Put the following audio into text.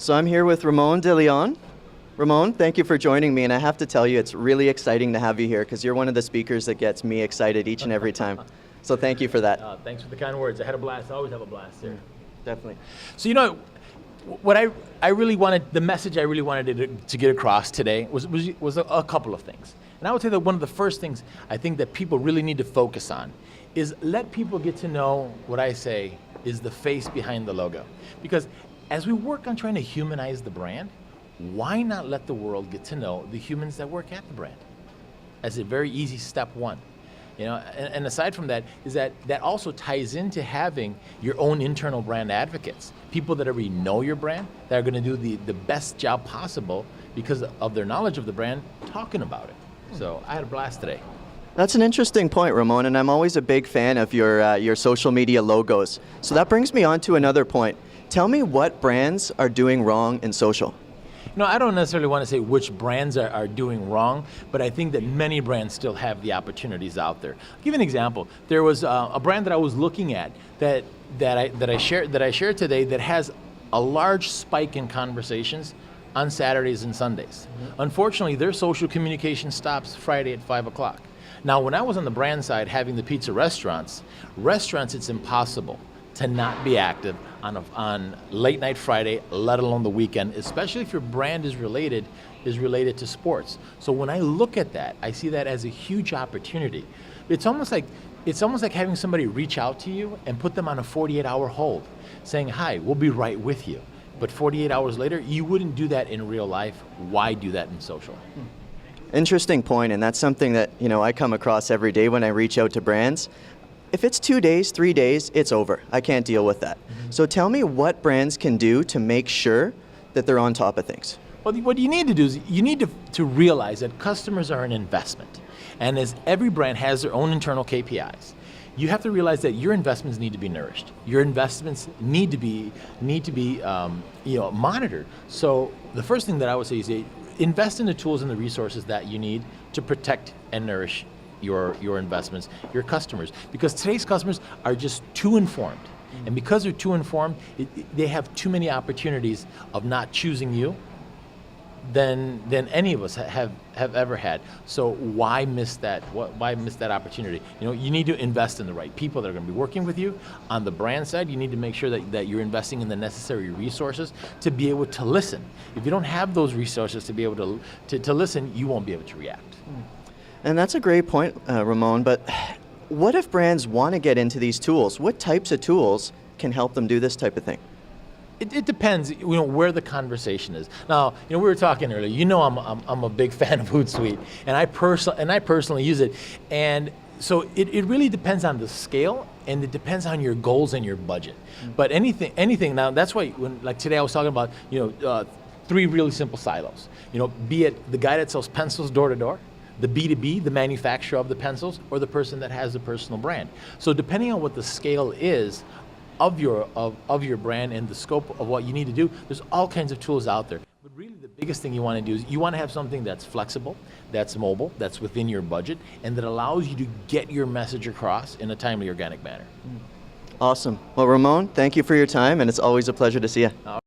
So I'm here with Ramon de Leon. Ramon, thank you for joining me, and I have to tell you, it's really exciting to have you here because you're one of the speakers that gets me excited each and every time. So thank you for that. Thanks for the kind words. I had a blast. I always have a blast here. Definitely. So what I really wanted, the message I really wanted to get across today was a couple of things. And I would say that one of the first things I think that people really need to focus on is let people get to know what I say is the face behind the logo. Because as we work on trying to humanize the brand, why not let the world get to know the humans that work at the brand? As a very easy step one. And aside from that, is that also ties into having your own internal brand advocates, people that already know your brand, that are going to do the best job possible because of their knowledge of the brand, talking about it. So I had a blast today. That's an interesting point, Ramon, and I'm always a big fan of your social media logos. So that brings me on to another point. Tell me what brands are doing wrong in social. No, I don't necessarily want to say which brands are doing wrong, but I think that many brands still have the opportunities out there. I'll give you an example. There was a brand that I was looking at that I shared today that has a large spike in conversations on Saturdays and Sundays. Mm-hmm. Unfortunately, their social communication stops Friday at 5 o'clock. Now, when I was on the brand side having the pizza restaurants, it's impossible to not be active on late night Friday, let alone the weekend, especially if your brand is related to sports. So when I look at that, I see that as a huge opportunity. It's almost like having somebody reach out to you and put them on a 48-hour hold, saying, "Hi, we'll be right with you." But 48 hours later, you wouldn't do that in real life. Why do that in social? Interesting point, and that's something that I come across every day when I reach out to brands. If it's 2 days, 3 days, it's over. I can't deal with that. Mm-hmm. So tell me what brands can do to make sure that they're on top of things. Well, what you need to do is you need to realize that customers are an investment. And as every brand has their own internal KPIs, you have to realize that your investments need to be nourished. Your investments need to be monitored. So the first thing that I would say is invest in the tools and the resources that you need to protect and nourish your investments, your customers. Because today's customers are just too informed. Mm-hmm. And because they're too informed, they have too many opportunities of not choosing you than any of us have ever had. So why miss that? Why miss that opportunity? You need to invest in the right people that are going to be working with you. On the brand side, you need to make sure that you're investing in the necessary resources to be able to listen. If you don't have those resources to be able to listen, you won't be able to react. And that's a great point, Ramon, but what if brands want to get into these tools? What types of tools can help them do this type of thing? It depends, where the conversation is. Now, we were talking earlier. I'm a big fan of Hootsuite, and I personally use it. And so it really depends on the scale, and it depends on your goals and your budget. Mm-hmm. But anything now. That's why like today I was talking about 3 really simple silos. Be it the guy that sells pencils door to door, the B2B, the manufacturer of the pencils, or the person that has the personal brand. So depending on what the scale is of your brand and the scope of what you need to do, there's all kinds of tools out there. But really the biggest thing you want to do is you want to have something that's flexible, that's mobile, that's within your budget, and that allows you to get your message across in a timely, organic manner. Awesome. Well, Ramon, thank you for your time, and it's always a pleasure to see you.